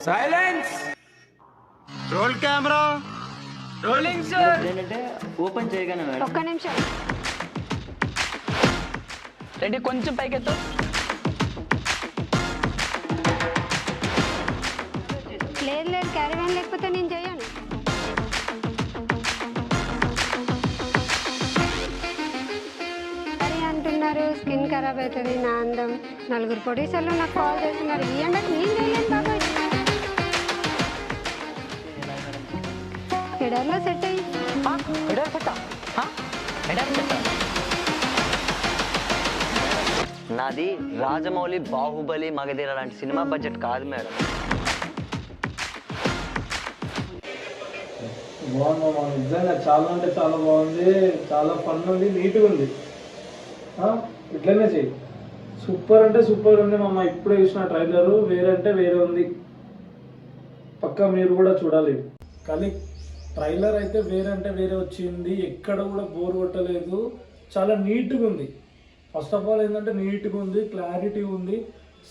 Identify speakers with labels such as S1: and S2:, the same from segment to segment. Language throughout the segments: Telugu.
S1: Silence.
S2: Roll camera
S1: rolling sir.
S3: ఏంటంటే ఓపెన్ చేయగానే మేడం
S4: ఒక్క నిమిషం.
S1: రెడీ, కొంచెం పైకెత్తు.
S4: లేదు లేదు, క్యారీవాన్ లేకపోతే నేను చేయను. సరే అంటున్నారు, స్కిన్ ఖరాబ్ అవుతుంది నా అందం. నలుగురు ప్రొడ్యూసర్లు నాకు కాల్ చేస్తున్నారు, ఈ ఎండకు నేను చేయలేను బాబాయ్. ఎడర్లో సెట్ అయ్యి
S3: నాది రాజమౌళి, బాహుబలి, మగధీర లాంటి సినిమా బడ్జెట్ కాదు మేడం.
S5: బాగుందమ్మా, నిజంగా చాలా అంటే చాలా బాగుంది, చాలా ఫన్ ఉంది, నీట్గా ఉంది. ఇట్లనే చెయ్యి. సూపర్ అంటే సూపర్ ఉంది మామ. ఇప్పుడే చూసిన ట్రైలరు, వేరే అంటే వేరే ఉంది. పక్కా మీరు కూడా చూడాలి. కానీ ట్రైలర్ అయితే వేరే అంటే వేరే వచ్చింది, ఎక్కడ కూడా బోర్ కొట్టలేదు, చాలా నీట్గా ఉంది. ఫస్ట్ ఆఫ్ ఆల్ ఏంటంటే నీట్గా ఉంది, క్లారిటీ ఉంది,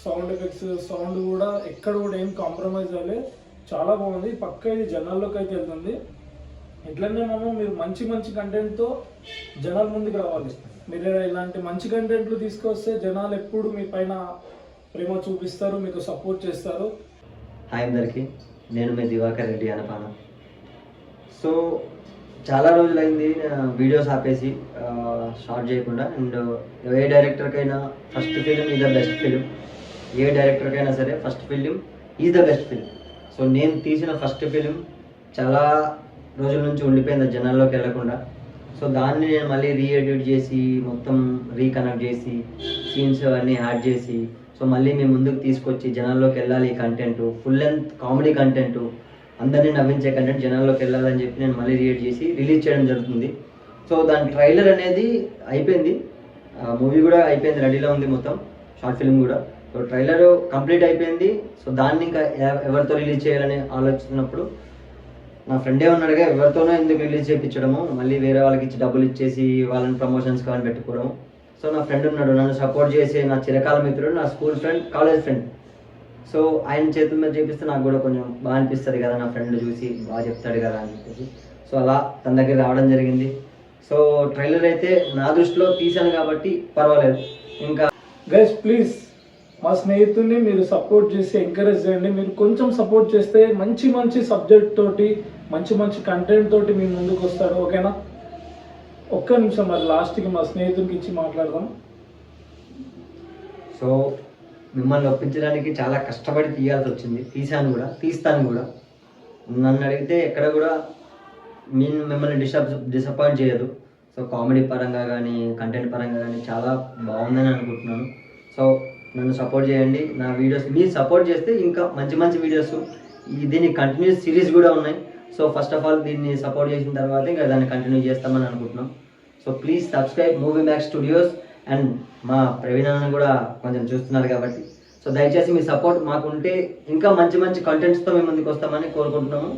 S5: సౌండ్ ఎఫెక్ట్స్, సౌండ్ కూడా ఎక్కడ కూడా ఏం కాంప్రమైజ్ అవ్వలేదు, చాలా బాగుంది. పక్క ఇది జనాల్లోకి అయితే వెళ్తుంది. ఇట్లనే మేము మీరు మంచి మంచి కంటెంట్తో జనాల ముందుకు రావాలి. మీరు ఇలాంటి మంచి కంటెంట్లు తీసుకొస్తే జనాలు ఎప్పుడు మీ పైన ప్రేమ చూపిస్తారు, మీకు సపోర్ట్ చేస్తారు.
S3: హాయ్ అందరికీ, నేను మీ దివాకర్ రెడ్డి అనపాన. సో చాలా రోజులైంది వీడియోస్ ఆపేసి స్టార్ట్ చేయకుండా. అండ్ ఏ డైరెక్టర్కైనా first film is the best film. ఏ డైరెక్టర్కైనా సరే first film is the best film. So నేను తీసిన ఫస్ట్ ఫిలిం చాలా రోజుల నుంచి ఉండిపోయింది జనాల్లోకి వెళ్ళకుండా. సో దాన్ని నేను మళ్ళీ రీఎడిట్ చేసి మొత్తం రీకనెక్ట్ చేసి సీన్స్ అన్నీ యాడ్ చేసి సో మళ్ళీ మేము ముందుకు తీసుకొచ్చి జనాల్లోకి వెళ్ళాలి. ఈ content full length comedy content, అందరినీ నవ్వించే కంటెంట్ జనాల్లోకి వెళ్ళాలని చెప్పి నేను మళ్ళీ రిలీజ్ చేసి రిలీజ్ చేయడం జరుగుతుంది. సో దాని ట్రైలర్ అనేది అయిపోయింది, మూవీ కూడా అయిపోయింది, రెడీలో ఉంది మొత్తం, షార్ట్ ఫిల్మ్ కూడా. సో ట్రైలర్ కంప్లీట్ అయిపోయింది. సో దాన్ని ఇంకా ఎవరితో రిలీజ్ చేయాలని ఆలోచిస్తున్నప్పుడు నా ఫ్రెండే ఉన్నాడుగా, ఎవరితోనో ఎందుకు రిలీజ్ చేయించడము, మళ్ళీ వేరే వాళ్ళకి ఇచ్చి డబ్బులు ఇచ్చేసి వాళ్ళని ప్రమోషన్స్ కావాలని పెట్టుకోవడము. సో నా ఫ్రెండ్ ఉన్నాడు, నన్ను సపోర్ట్ చేసే నా చిరకాల మిత్రుడు, నా school friend, college friend. So ఆయన చేతుల మీద చేపిస్తే నాకు కూడా కొంచెం బాగా అనిపిస్తుంది కదా, నా ఫ్రెండ్ చూసి బాగా చెప్తాడు కదా అని చెప్పేసి. సో అలా తన దగ్గర రావడం జరిగింది. సో ట్రైలర్ అయితే నా దృష్టిలో తీశాను కాబట్టి పర్వాలేదు. ఇంకా
S5: గైస్ ప్లీజ్ మా స్నేహితుడిని మీరు సపోర్ట్ చేసి ఎంకరేజ్ చేయండి. మీరు కొంచెం సపోర్ట్ చేస్తే మంచి మంచి సబ్జెక్ట్ తోటి మంచి మంచి కంటెంట్ తోటి మీ ముందుకు వస్తాడు, ఓకేనా? ఒక్క నిమిషం మరి లాస్ట్కి మా స్నేహితుడికి ఇచ్చి మాట్లాడదాం.
S3: సో మిమ్మల్ని ఒప్పించడానికి చాలా కష్టపడి తీయాల్సి వచ్చింది, తీశాను కూడా, తీస్తాను కూడా. నన్ను అడిగితే ఎక్కడ కూడా మిమ్మల్ని డిసప్పాయింట్ చేయదు. సో కామెడీ పరంగా కానీ కంటెంట్ పరంగా కానీ చాలా బాగుందని అనుకుంటున్నాను. సో నన్ను సపోర్ట్ చేయండి, నా వీడియోస్ మీరు సపోర్ట్ చేస్తే ఇంకా మంచి మంచి వీడియోస్, దీనికి కంటిన్యూస్ సిరీస్ కూడా ఉన్నాయి. సో ఫస్ట్ ఆఫ్ ఆల్ దీన్ని సపోర్ట్ చేసిన తర్వాత ఇంకా దాన్ని కంటిన్యూ చేస్తామని అనుకుంటున్నాం. So please subscribe movie max studios. And మా ప్రవీణ్ అన్న కూడా కొంచెం చూస్తున్నారు కాబట్టి సో దయచేసి మీ సపోర్ట్ మాకుంటే ఇంకా మంచి మంచి కంటెంట్స్తో మేము ముందుకు వస్తామని కోరుకుంటున్నాము.